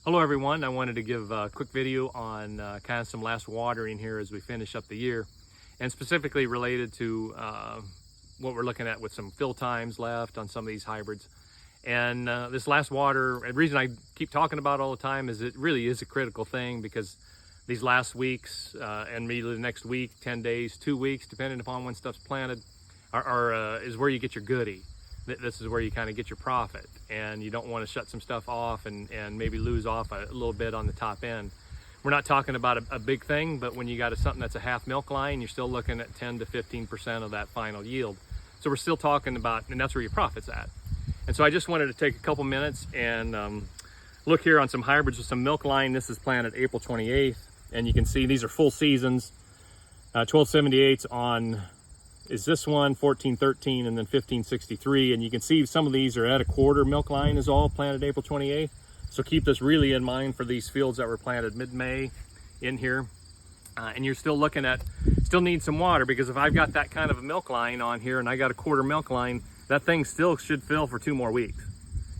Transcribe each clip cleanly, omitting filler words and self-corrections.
Hello everyone, I wanted to give a quick video on kind of some last watering here as we finish up the year, and specifically related to what we're looking at with some fill times left on some of these hybrids. And this last water, the reason I keep talking about it all the time is it really is a critical thing, because these last weeks and maybe the next week, 10 days, 2 weeks, depending upon when stuff's planted, is where you get your goodie. This is where you kind of get your profit, and you don't want to shut some stuff off and maybe lose off a little bit on the top end. We're not talking about a big thing, but when you got something that's a half milk line, you're still looking at 10 to 15% of that final yield. So we're still talking about, and that's where your profit's at. And so I just wanted to take a couple minutes and look here on some hybrids with some milk line. This is planted April 28th, and you can see these are full seasons. 1278s on is this one, 1413, and then 1563, and you can see some of these are at a quarter milk line is all planted April 28th. So keep this really in mind for these fields that were planted mid-May in here. And you're still looking at, still need some water, because if I've got that kind of a milk line on here and I got a quarter milk line, that thing still should fill for 2 more weeks.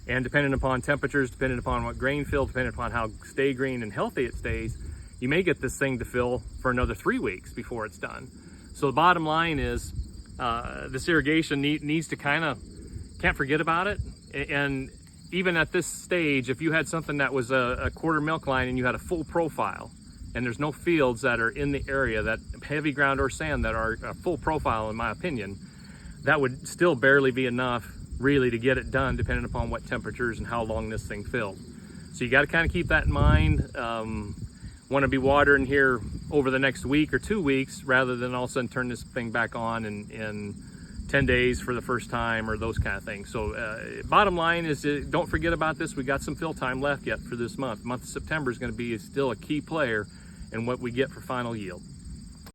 And depending upon temperatures, depending upon what grain fill, depending upon how stay green and healthy it stays, you may get this thing to fill for another 3 weeks before it's done. So the bottom line is this irrigation needs to can't forget about it. And even at this stage, if you had something that was a quarter milk line and you had a full profile, and there's no fields that are in the area, that heavy ground or sand that are a full profile, in my opinion, that would still barely be enough really to get it done, depending upon what temperatures and how long this thing filled. So you got to kind of keep that in mind. Want to be watering here over the next week or 2 weeks, rather than all of a sudden turn this thing back on in 10 days for the first time, or those kind of things. So bottom line is, don't forget about this. We got some fill time left yet for this month. The month of September is going to be still a key player in what we get for final yield.